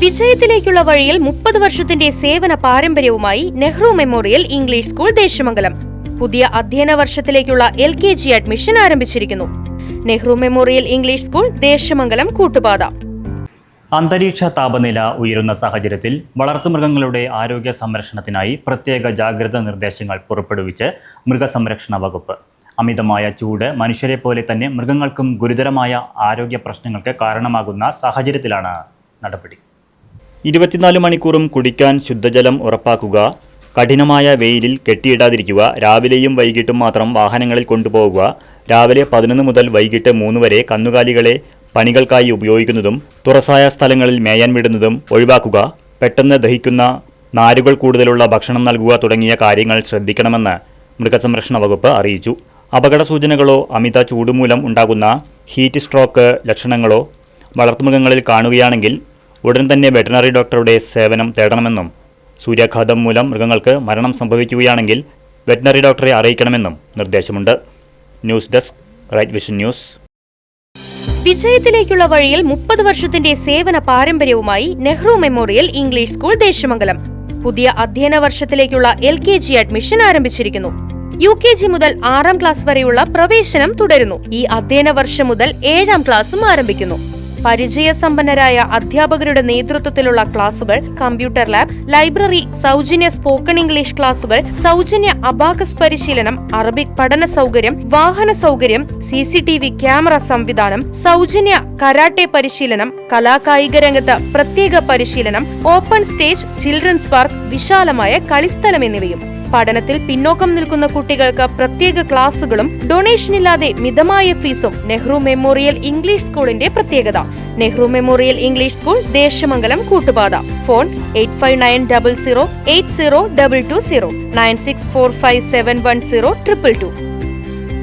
വിജയത്തിലേക്കുള്ള വഴിയിൽ 30 വർഷത്തിന്റെ സേവന പാരമ്പര്യവുമായി Nehru memorial English school Desamangalam പുതിയ അധ്യയന വർഷത്തിലേക്കുള്ള LKG അഡ്മിഷൻ ആരംഭിച്ചിരിക്കുന്നു. Nehru memorial English school Desamangalam Koottupatha. അന്തരീക്ഷ താപനില ഉയരുന്ന സാഹചര്യത്തിൽ വളർത്തുമൃഗങ്ങളുടെ ആരോഗ്യ സംരക്ഷണത്തിനായി പ്രത്യേക ജാഗ്രതാ നിർദ്ദേശങ്ങൾ പുറപ്പെടുവിച്ച് മൃഗസംരക്ഷണ വകുപ്പ്. അമിതമായ ചൂട് മനുഷ്യരെ പോലെ തന്നെ മൃഗങ്ങൾക്കും ഗുരുതരമായ ആരോഗ്യ പ്രശ്നങ്ങൾക്ക് കാരണമാകുന്ന സാഹചര്യത്തിലാണ് നടപടി. 24 മണിക്കൂറും കുടിക്കാൻ ശുദ്ധജലം ഉറപ്പാക്കുക, കഠിനമായ വെയിലിൽ കെട്ടിയിടാതിരിക്കുക, രാവിലെയും വൈകിട്ടും മാത്രം വാഹനങ്ങളിൽ കൊണ്ടുപോകുക, രാവിലെ 11 മുതൽ വൈകിട്ട് 3 വരെ കന്നുകാലികളെ പണികൾക്കായി ഉപയോഗിക്കുന്നതും തുറസായ സ്ഥലങ്ങളിൽ മേയാൻ വിടുന്നതും ഒഴിവാക്കുക, പെട്ടെന്ന് ദഹിക്കുന്ന നാരുകൾ കൂടുതലുള്ള ഭക്ഷണം നൽകുക തുടങ്ങിയ കാര്യങ്ങൾ ശ്രദ്ധിക്കണമെന്ന് മൃഗസംരക്ഷണ വകുപ്പ് അറിയിച്ചു. അപകട സൂചനകളോ അമിത ചൂടുമൂലം ഉണ്ടാകുന്ന ഹീറ്റ് സ്ട്രോക്ക് ലക്ഷണങ്ങളോ വളർത്തുമൃഗങ്ങളിൽ കാണുകയാണെങ്കിൽ ഉടൻ തന്നെ വെറ്ററിനറി ഡോക്ടറുടെ സേവനം തേടണമെന്നും സൂര്യാഘാതം മൂലം മൃഗങ്ങൾക്ക് മരണം സംഭവിക്കുകയാണെങ്കിൽ വെറ്ററിനറി ഡോക്ടറെ അറിയിക്കണമെന്നും നിർദ്ദേശമുണ്ട്. News desk, right vision news. വിജയത്തിലേക്കുള്ള വഴിയിൽ 30 വർഷത്തിന്റെ സേവന പാരമ്പര്യവുമായി Nehru memorial English school Desamangalam പുതിയ അധ്യയന വർഷത്തിലേക്കുള്ള LKG അഡ്മിഷൻ ആരംഭിച്ചിരിക്കുന്നു. UKG മുതൽ 6ാം ക്ലാസ് വരെയുള്ള പ്രവേശനം തുടരുന്നു. ഈ അധ്യയന വർഷം മുതൽ 7ാം ക്ലാസും ആരംഭിക്കുന്നു. പരിചയസമ്പന്നരായ അധ്യാപകരുടെ നേതൃത്വത്തിലുള്ള ക്ലാസുകൾ, കമ്പ്യൂട്ടർ ലാബ്, ലൈബ്രറി, സൗജന്യ സ്പോക്കൺ ഇംഗ്ലീഷ് ക്ലാസുകൾ, സൗജന്യ അബാക്കസ് പരിശീലനം, അറബിക് പഠന സൗകര്യം, വാഹന സൗകര്യം, CCTV ക്യാമറ സംവിധാനം, സൗജന്യ കരാട്ടെ പരിശീലനം, കലാകായിക രംഗത്ത് പ്രത്യേക പരിശീലനം, ഓപ്പൺ സ്റ്റേജ്, ചിൽഡ്രൻസ് പാർക്ക്, വിശാലമായ കളിസ്ഥലം എന്നിവയും. പഠനത്തിൽ പിന്നോക്കം നിൽക്കുന്ന കുട്ടികൾക്ക് പ്രത്യേക ക്ലാസുകളും ഡൊണേഷനില്ലാതെ മിതമായ ഫീസും നെഹ്റു മെമ്മോറിയൽ ഇംഗ്ലീഷ് സ്കൂളിന്റെ പ്രത്യേകത. Nehru memorial English school Desamangalam Koottupatha. Phone 8590080220 9645710222.